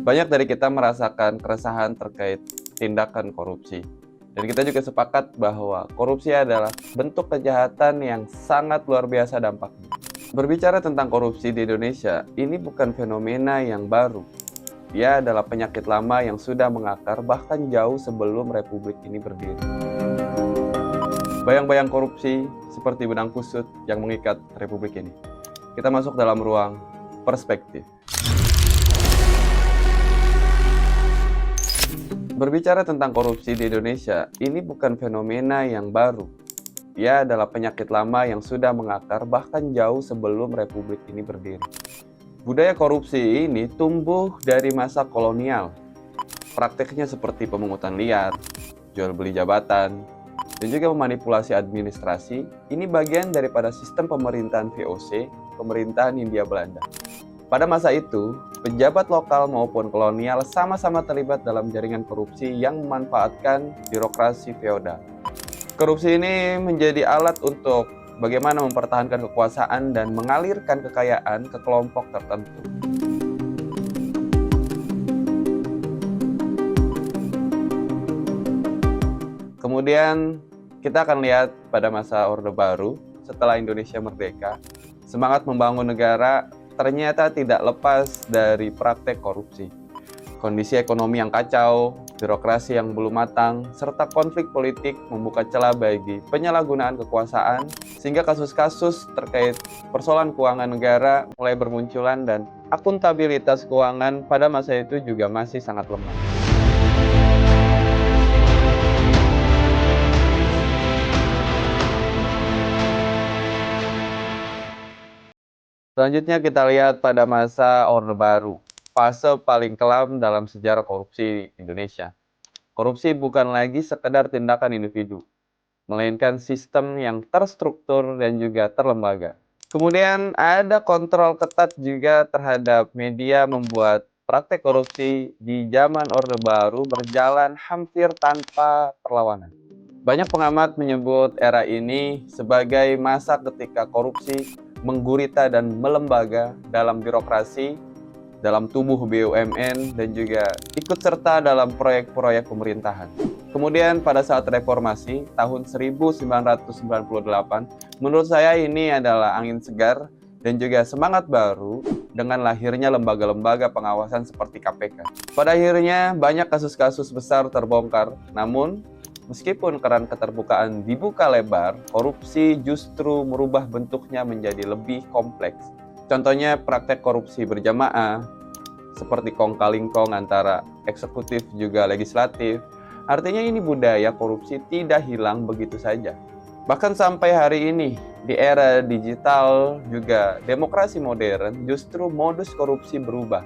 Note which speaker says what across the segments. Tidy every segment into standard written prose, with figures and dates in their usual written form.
Speaker 1: Banyak dari kita merasakan keresahan terkait tindakan korupsi. Dan kita juga sepakat bahwa korupsi adalah bentuk kejahatan yang sangat luar biasa dampaknya. Berbicara tentang korupsi di Indonesia, ini bukan fenomena yang baru. Dia adalah penyakit lama yang sudah mengakar bahkan jauh sebelum Republik ini berdiri. Bayang-bayang korupsi seperti benang kusut yang mengikat Republik ini. Kita masuk dalam ruang perspektif. Berbicara tentang korupsi di Indonesia, ini bukan fenomena yang baru. Dia adalah penyakit lama yang sudah mengakar bahkan jauh sebelum Republik ini berdiri. Budaya korupsi ini tumbuh dari masa kolonial. Praktiknya seperti pemungutan liar, jual beli jabatan, dan juga memanipulasi administrasi. Ini bagian daripada sistem pemerintahan VOC, pemerintahan Hindia Belanda. Pada masa itu, pejabat lokal maupun kolonial sama-sama terlibat dalam jaringan korupsi yang memanfaatkan birokrasi feodal. Korupsi ini menjadi alat untuk bagaimana mempertahankan kekuasaan dan mengalirkan kekayaan ke kelompok tertentu. Kemudian kita akan lihat pada masa Orde Baru setelah Indonesia merdeka, semangat membangun negara ternyata tidak lepas dari praktek korupsi. Kondisi ekonomi yang kacau, birokrasi yang belum matang, serta konflik politik membuka celah bagi penyalahgunaan kekuasaan, sehingga kasus-kasus terkait persoalan keuangan negara mulai bermunculan dan akuntabilitas keuangan pada masa itu juga masih sangat lemah. Selanjutnya kita lihat pada masa Orde Baru, fase paling kelam dalam sejarah korupsi Indonesia. Korupsi bukan lagi sekedar tindakan individu, melainkan sistem yang terstruktur dan juga terlembaga. Kemudian ada kontrol ketat juga terhadap media membuat praktek korupsi di zaman Orde Baru berjalan hampir tanpa perlawanan. Banyak pengamat menyebut era ini sebagai masa ketika korupsi menggurita dan melembaga dalam birokrasi, dalam tubuh BUMN, dan juga ikut serta dalam proyek-proyek pemerintahan. Kemudian pada saat reformasi tahun 1998, menurut saya ini adalah angin segar dan juga semangat baru dengan lahirnya lembaga-lembaga pengawasan seperti KPK. Pada akhirnya banyak kasus-kasus besar terbongkar, namun meskipun keran keterbukaan dibuka lebar, korupsi justru merubah bentuknya menjadi lebih kompleks. Contohnya praktek korupsi berjamaah, seperti kong-kali-kong antara eksekutif juga legislatif. Artinya ini budaya korupsi tidak hilang begitu saja. Bahkan sampai hari ini, di era digital juga demokrasi modern, justru modus korupsi berubah.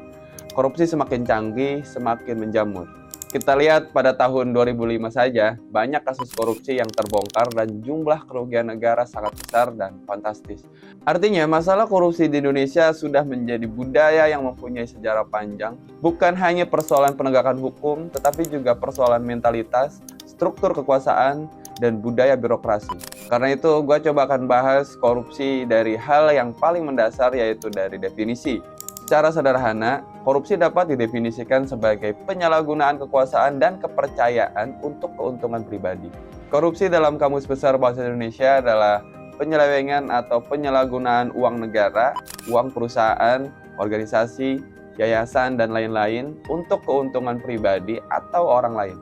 Speaker 1: Korupsi semakin canggih, semakin menjamur. Kita lihat pada tahun 2005 saja, banyak kasus korupsi yang terbongkar dan jumlah kerugian negara sangat besar dan fantastis. Artinya, masalah korupsi di Indonesia sudah menjadi budaya yang mempunyai sejarah panjang, bukan hanya persoalan penegakan hukum, tetapi juga persoalan mentalitas, struktur kekuasaan, dan budaya birokrasi. Karena itu, gue coba akan bahas korupsi dari hal yang paling mendasar, yaitu dari definisi. Secara sederhana, korupsi dapat didefinisikan sebagai penyalahgunaan kekuasaan dan kepercayaan untuk keuntungan pribadi. Korupsi dalam Kamus Besar Bahasa Indonesia adalah penyelewengan atau penyalahgunaan uang negara, uang perusahaan, organisasi, yayasan, dan lain-lain untuk keuntungan pribadi atau orang lain.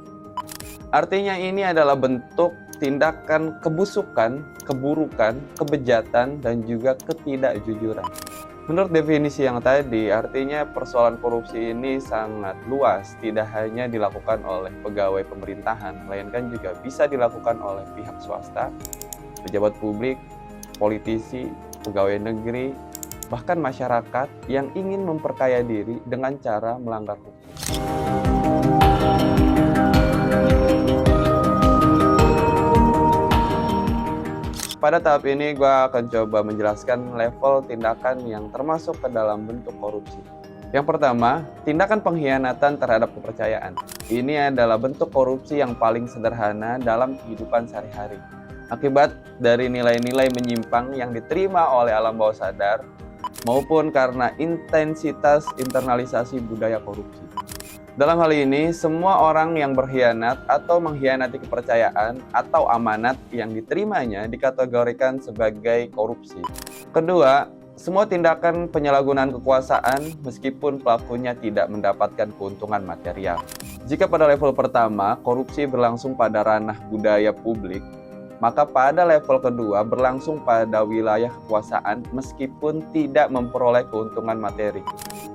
Speaker 1: Artinya ini adalah bentuk tindakan kebusukan, keburukan, kebejatan, dan juga ketidakjujuran. Menurut definisi yang tadi, artinya persoalan korupsi ini sangat luas, tidak hanya dilakukan oleh pegawai pemerintahan, melainkan juga bisa dilakukan oleh pihak swasta, pejabat publik, politisi, pegawai negeri, bahkan masyarakat yang ingin memperkaya diri dengan cara melanggar hukum. Pada tahap ini, gue akan coba menjelaskan level tindakan yang termasuk ke dalam bentuk korupsi. Yang pertama, tindakan pengkhianatan terhadap kepercayaan. Ini adalah bentuk korupsi yang paling sederhana dalam kehidupan sehari-hari. Akibat dari nilai-nilai menyimpang yang diterima oleh alam bawah sadar, maupun karena intensitas internalisasi budaya korupsi. Dalam hal ini, semua orang yang berkhianat atau mengkhianati kepercayaan atau amanat yang diterimanya dikategorikan sebagai korupsi. Kedua, semua tindakan penyalahgunaan kekuasaan meskipun pelakunya tidak mendapatkan keuntungan material. Jika pada level pertama, korupsi berlangsung pada ranah budaya publik, maka pada level kedua berlangsung pada wilayah kekuasaan meskipun tidak memperoleh keuntungan materi.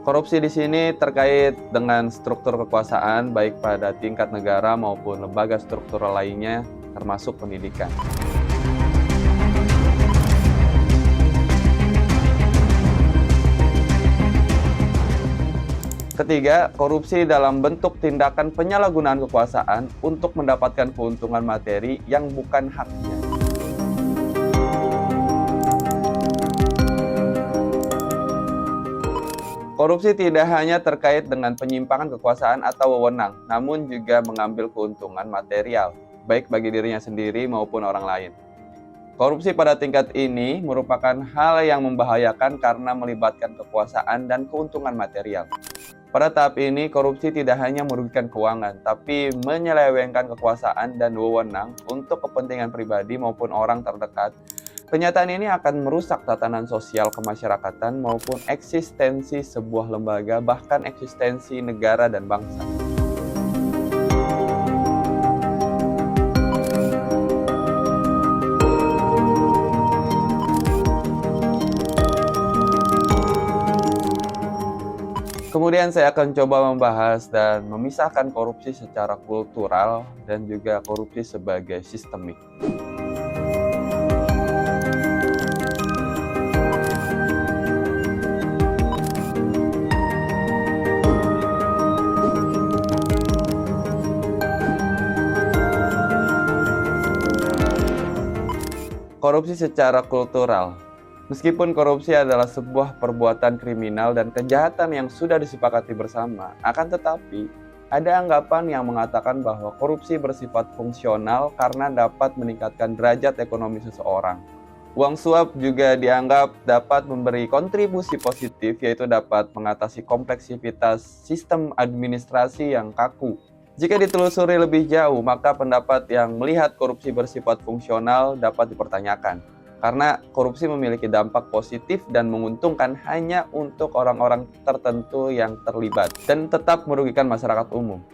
Speaker 1: Korupsi di sini terkait dengan struktur kekuasaan baik pada tingkat negara maupun lembaga struktural lainnya termasuk pendidikan. Ketiga, korupsi dalam bentuk tindakan penyalahgunaan kekuasaan untuk mendapatkan keuntungan materi yang bukan haknya. Korupsi tidak hanya terkait dengan penyimpangan kekuasaan atau wewenang, namun juga mengambil keuntungan material, baik bagi dirinya sendiri maupun orang lain. Korupsi pada tingkat ini merupakan hal yang membahayakan karena melibatkan kekuasaan dan keuntungan material. Pada tahap ini, korupsi tidak hanya merugikan keuangan, tapi menyelewengkan kekuasaan dan wewenang untuk kepentingan pribadi maupun orang terdekat. Kenyataan ini akan merusak tatanan sosial kemasyarakatan maupun eksistensi sebuah lembaga, bahkan eksistensi negara dan bangsa. Kemudian saya akan coba membahas dan memisahkan korupsi secara kultural dan juga korupsi sebagai sistemik. Korupsi secara kultural. Meskipun korupsi adalah sebuah perbuatan kriminal dan kejahatan yang sudah disepakati bersama, akan tetapi ada anggapan yang mengatakan bahwa korupsi bersifat fungsional karena dapat meningkatkan derajat ekonomi seseorang. Uang suap juga dianggap dapat memberi kontribusi positif, yaitu dapat mengatasi kompleksitas sistem administrasi yang kaku. Jika ditelusuri lebih jauh, maka pendapat yang melihat korupsi bersifat fungsional dapat dipertanyakan. Karena korupsi memiliki dampak positif dan menguntungkan hanya untuk orang-orang tertentu yang terlibat dan tetap merugikan masyarakat umum.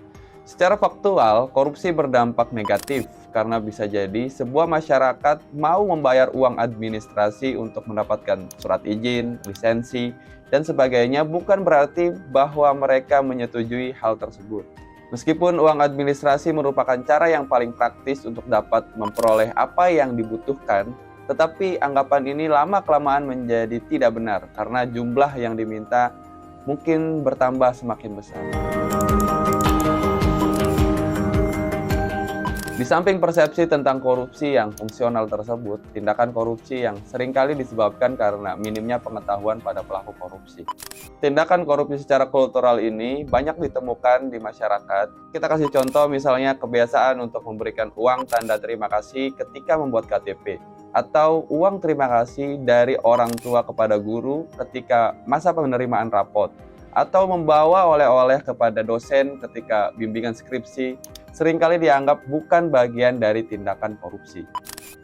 Speaker 1: Secara faktual, korupsi berdampak negatif karena bisa jadi sebuah masyarakat mau membayar uang administrasi untuk mendapatkan surat izin, lisensi, dan sebagainya, bukan berarti bahwa mereka menyetujui hal tersebut. Meskipun uang administrasi merupakan cara yang paling praktis untuk dapat memperoleh apa yang dibutuhkan, tetapi anggapan ini lama-kelamaan menjadi tidak benar karena jumlah yang diminta mungkin bertambah semakin besar. Di samping persepsi tentang korupsi yang fungsional tersebut, tindakan korupsi yang seringkali disebabkan karena minimnya pengetahuan pada pelaku korupsi. Tindakan korupsi secara kultural ini banyak ditemukan di masyarakat. Kita kasih contoh misalnya kebiasaan untuk memberikan uang tanda terima kasih ketika membuat KTP, atau uang terima kasih dari orang tua kepada guru ketika masa penerimaan rapot, atau membawa oleh-oleh kepada dosen ketika bimbingan skripsi, seringkali dianggap bukan bagian dari tindakan korupsi.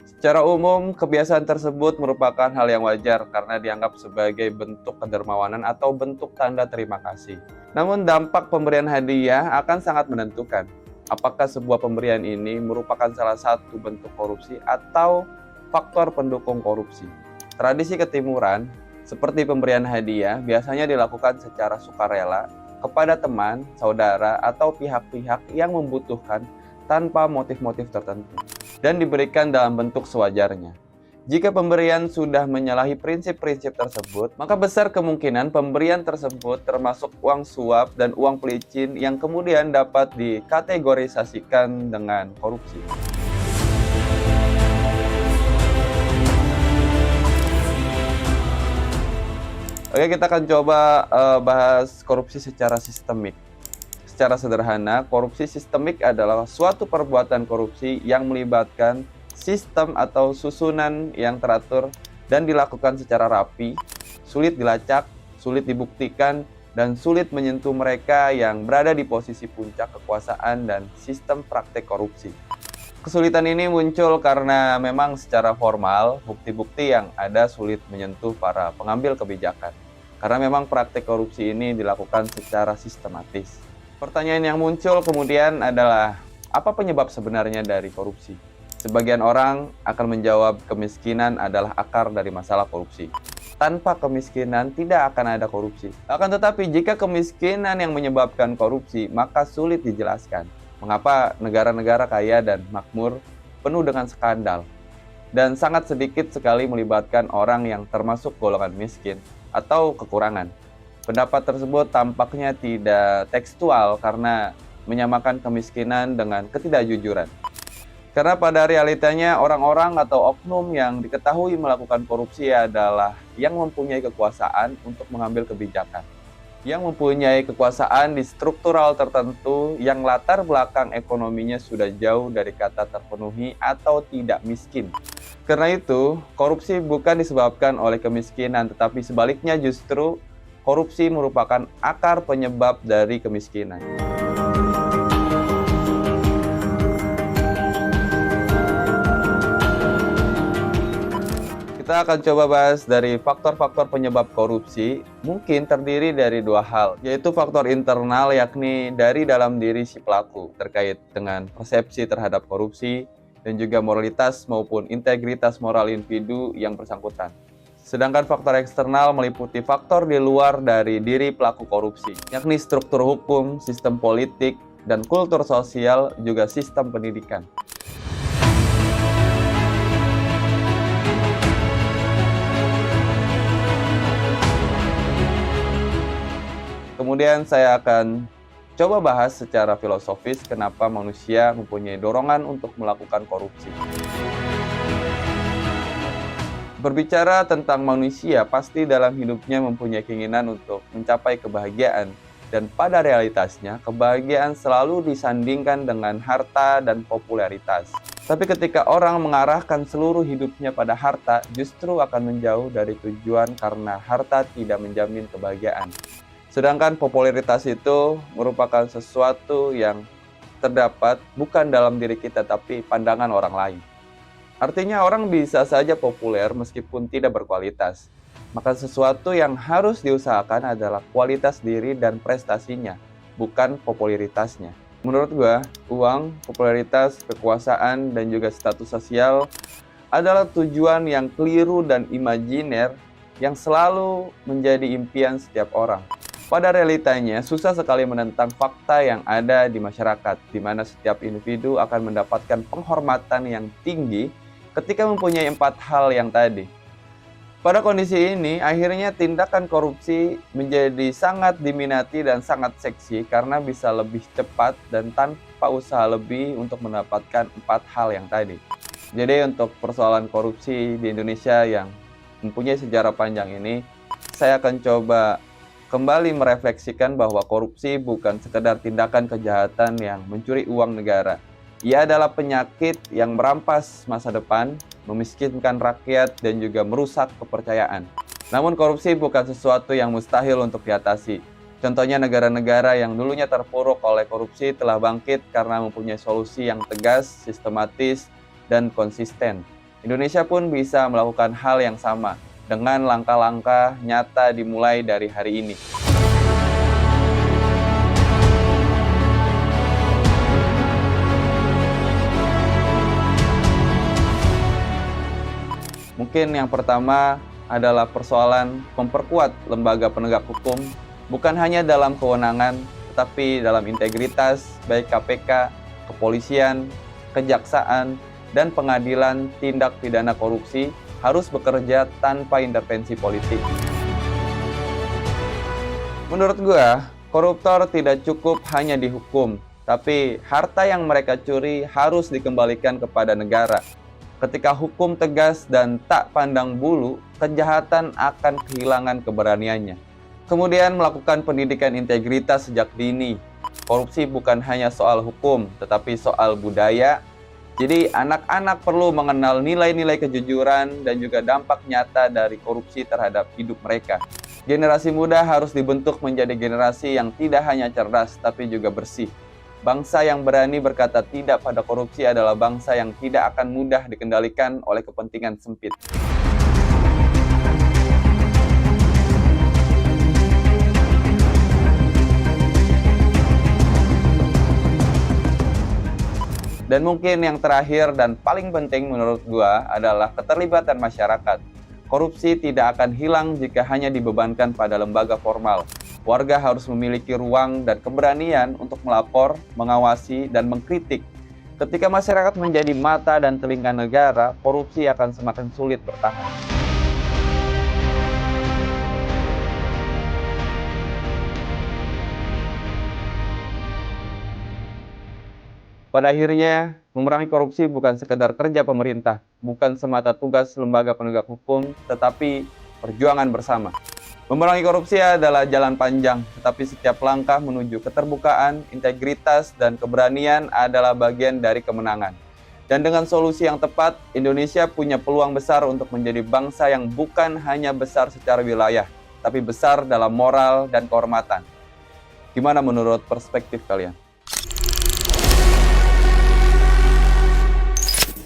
Speaker 1: Secara umum, kebiasaan tersebut merupakan hal yang wajar karena dianggap sebagai bentuk kedermawanan atau bentuk tanda terima kasih. Namun dampak pemberian hadiah akan sangat menentukan apakah sebuah pemberian ini merupakan salah satu bentuk korupsi atau faktor pendukung korupsi. Tradisi ketimuran seperti pemberian hadiah biasanya dilakukan secara sukarela kepada teman, saudara, atau pihak-pihak yang membutuhkan tanpa motif-motif tertentu dan diberikan dalam bentuk sewajarnya. Jika pemberian sudah menyalahi prinsip-prinsip tersebut, maka besar kemungkinan pemberian tersebut termasuk uang suap dan uang pelicin yang kemudian dapat dikategorisasikan dengan korupsi. Oke, kita akan coba bahas korupsi secara sistemik. Secara sederhana, korupsi sistemik adalah suatu perbuatan korupsi yang melibatkan sistem atau susunan yang teratur dan dilakukan secara rapi sulit dilacak, sulit dibuktikan, dan sulit menyentuh mereka yang berada di posisi puncak kekuasaan dan sistem praktek korupsi. Kesulitan ini muncul karena memang secara formal, bukti-bukti yang ada sulit menyentuh para pengambil kebijakan. Karena memang praktek korupsi ini dilakukan secara sistematis. Pertanyaan yang muncul kemudian adalah, apa penyebab sebenarnya dari korupsi? Sebagian orang akan menjawab kemiskinan adalah akar dari masalah korupsi. Tanpa kemiskinan tidak akan ada korupsi. Akan tetapi jika kemiskinan yang menyebabkan korupsi, maka sulit dijelaskan mengapa negara-negara kaya dan makmur penuh dengan skandal dan sangat sedikit sekali melibatkan orang yang termasuk golongan miskin atau kekurangan. Pendapat tersebut tampaknya tidak tekstual karena menyamakan kemiskinan dengan ketidakjujuran. Karena pada realitanya orang-orang atau oknum yang diketahui melakukan korupsi adalah yang mempunyai kekuasaan untuk mengambil kebijakan, yang mempunyai kekuasaan di struktural tertentu yang latar belakang ekonominya sudah jauh dari kata terpenuhi atau tidak miskin. Karena itu, korupsi bukan disebabkan oleh kemiskinan, tetapi sebaliknya justru korupsi merupakan akar penyebab dari kemiskinan. Kita akan coba bahas dari faktor-faktor penyebab korupsi, mungkin terdiri dari dua hal, yaitu faktor internal yakni dari dalam diri si pelaku terkait dengan persepsi terhadap korupsi dan juga moralitas maupun integritas moral individu yang bersangkutan. Sedangkan faktor eksternal meliputi faktor di luar dari diri pelaku korupsi, yakni struktur hukum, sistem politik, dan kultur sosial, juga sistem pendidikan. Kemudian saya akan coba bahas secara filosofis kenapa manusia mempunyai dorongan untuk melakukan korupsi. Berbicara tentang manusia, pasti dalam hidupnya mempunyai keinginan untuk mencapai kebahagiaan. Dan pada realitasnya, kebahagiaan selalu disandingkan dengan harta dan popularitas. Tapi ketika orang mengarahkan seluruh hidupnya pada harta, justru akan menjauh dari tujuan karena harta tidak menjamin kebahagiaan. Sedangkan popularitas itu merupakan sesuatu yang terdapat bukan dalam diri kita, tapi pandangan orang lain. Artinya orang bisa saja populer meskipun tidak berkualitas. Maka sesuatu yang harus diusahakan adalah kualitas diri dan prestasinya, bukan popularitasnya. Menurut gua, uang, popularitas, kekuasaan, dan juga status sosial adalah tujuan yang keliru dan imajiner yang selalu menjadi impian setiap orang. Pada realitanya, susah sekali menentang fakta yang ada di masyarakat, di mana setiap individu akan mendapatkan penghormatan yang tinggi ketika mempunyai 4 hal yang tadi. Pada kondisi ini, akhirnya tindakan korupsi menjadi sangat diminati dan sangat seksi karena bisa lebih cepat dan tanpa usaha lebih untuk mendapatkan 4 hal yang tadi. Jadi untuk persoalan korupsi di Indonesia yang mempunyai sejarah panjang ini, saya akan coba kembali merefleksikan bahwa korupsi bukan sekedar tindakan kejahatan yang mencuri uang negara. Ia adalah penyakit yang merampas masa depan, memiskinkan rakyat, dan juga merusak kepercayaan. Namun korupsi bukan sesuatu yang mustahil untuk diatasi. Contohnya negara-negara yang dulunya terpuruk oleh korupsi telah bangkit karena mempunyai solusi yang tegas, sistematis, dan konsisten. Indonesia pun bisa melakukan hal yang sama dengan langkah-langkah nyata dimulai dari hari ini. Mungkin yang pertama adalah persoalan memperkuat lembaga penegak hukum, bukan hanya dalam kewenangan, tetapi dalam integritas, baik KPK, kepolisian, kejaksaan, dan pengadilan tindak pidana korupsi harus bekerja tanpa intervensi politik. Menurut gua, koruptor tidak cukup hanya dihukum, tapi harta yang mereka curi harus dikembalikan kepada negara. Ketika hukum tegas dan tak pandang bulu, kejahatan akan kehilangan keberaniannya. Kemudian melakukan pendidikan integritas sejak dini. Korupsi bukan hanya soal hukum, tetapi soal budaya, Jadi anak-anak perlu mengenal nilai-nilai kejujuran dan juga dampak nyata dari korupsi terhadap hidup mereka. Generasi muda harus dibentuk menjadi generasi yang tidak hanya cerdas tapi juga bersih. Bangsa yang berani berkata tidak pada korupsi adalah bangsa yang tidak akan mudah dikendalikan oleh kepentingan sempit. Dan mungkin yang terakhir dan paling penting menurut gua adalah keterlibatan masyarakat. Korupsi tidak akan hilang jika hanya dibebankan pada lembaga formal. Warga harus memiliki ruang dan keberanian untuk melapor, mengawasi, dan mengkritik. Ketika masyarakat menjadi mata dan telinga negara, korupsi akan semakin sulit bertahan. Pada akhirnya, memerangi korupsi bukan sekedar kerja pemerintah, bukan semata tugas lembaga penegak hukum, tetapi perjuangan bersama. Memerangi korupsi adalah jalan panjang, tetapi setiap langkah menuju keterbukaan, integritas, dan keberanian adalah bagian dari kemenangan. Dan dengan solusi yang tepat, Indonesia punya peluang besar untuk menjadi bangsa yang bukan hanya besar secara wilayah, tapi besar dalam moral dan kehormatan. Gimana menurut perspektif kalian?